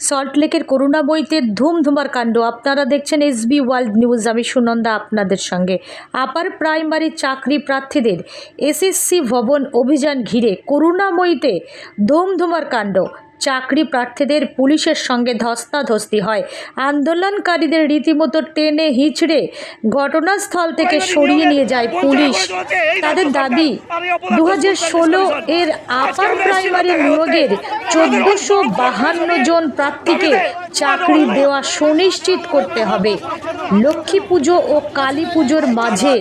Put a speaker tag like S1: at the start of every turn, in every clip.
S1: সল্টলেকের করুণাময়ীতে ধুমধুমার কাণ্ড। আপনারা দেখছেন এসবি ওয়ার্ল্ড নিউজ। আমি সুনন্দা আপনাদের সঙ্গে। আপার প্রাইমারি চাকরি প্রার্থীদের এসএসসি ভবন অভিযান ঘিরে করুণাময়ীতে ধুমধুমার কাণ্ড। চাকরি প্রার্থীদের পুলিশের সঙ্গে ধস্তাধস্তি হয়। আন্দোলনকারীদের রীতিমতো টেনে হিঁচড়ে ঘটনাস্থল থেকে সরিয়ে নিয়ে যায় পুলিশ। তাদের দাবি 2016 এর আপার প্রাইমারি নিয়োগের 1452 জন প্রার্থীকে চাকরি দেওয়া সুনিশ্চিত করতে হবে। লক্ষ্মী পুজো ও কালী পুজোর মাঝে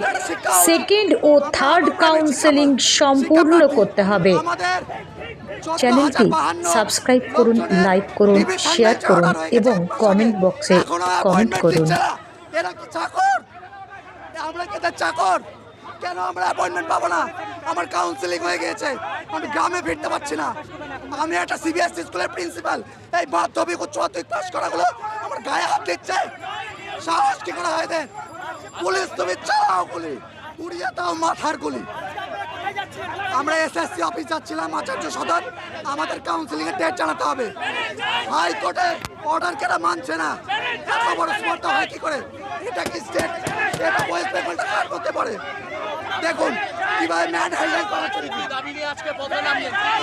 S1: সেকেন্ড ও থার্ড কাউন্সেলিং সম্পূর্ণ করতে হবে। চ্যানেলটি সাবস্ক্রাইব করুন, লাইক করুন, শেয়ার করুন এবং কমেন্ট বক্সে কমেন্ট করুন।
S2: কেন আমরা অ্যাপয়েন্টমেন্ট পাবো না? আমার কাউন্সেলিং হয়ে গিয়েছে, আমি গ্রামে ফিরতে পারছি না। আমি একটা সিবিএসসি স্কুলের প্রিন্সিপাল, এই মাধ্যমিক উচ্চ মাধ্যমিক পাস করাগুলো আমার গায়ে হাত দিচ্ছে। সাহস কি করা হয় দেন? পুলিশ তুমি চালাও গুলি, উড়িয়ে দাও মাথার গুলি। আমরা এসএসসি অফিস যাচ্ছিলাম আচার্য সদন, আমাদের কাউন্সিলিং এর ডেট জানাতে হবে। হাইকোর্টের অর্ডার কেন মানছে না? এত বড় স্পর্ধা হয় কি করে? এটা কি স্টেট? এটা ওয়েস্ট বেঙ্গল কার করতে পারে? দেখুন কিভাবে ম্যান হ্যান্ডেল করা চলছে।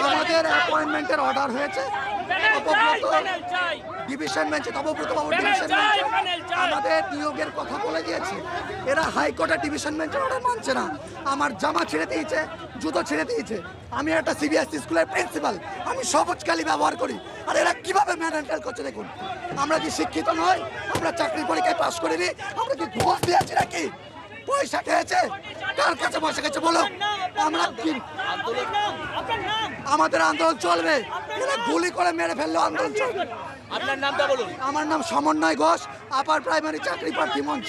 S2: আমাদের অ্যাপয়েন্টমেন্টের অর্ডার হয়েছে ডিভিশন বেঞ্চে, তপব্রত বাবু ডিভিশন বেঞ্চে আমাদের নিয়োগের কথা বলে দিয়েছে। এরা হাইকোর্টের ডিভিশন বেঞ্চের অর্ডার মানছে না। আমার জামা ছেড়ে দিয়েছে, জুতো ছেড়ে দিয়েছে। আমি একটা সিবিএসসি স্কুলের প্রিন্সিপাল, আমি সবুজ কালি ব্যবহার করি। আর এরা কিভাবে ম্যান হ্যান্ডেল করছে দেখুন। আমরা কি শিক্ষিত নয়? আমরা চাকরি পরীক্ষায় পাশ করিনি? আমরা কি ঘুষ দিয়েছি নাকি? পয়সা খেয়েছে? কার কাছে পয়সা খেয়েছে বলো? আমরা কি আমাদের আন্দোলন চলবে? এরা গুলি করে মেরে ফেললে আন্দোলন চলবে।
S3: আপনার নামটা বলুন।
S2: আমার নাম সমন্বয় ঘোষ, আপার প্রাইমারি চাকরি প্রার্থী মঞ্চ।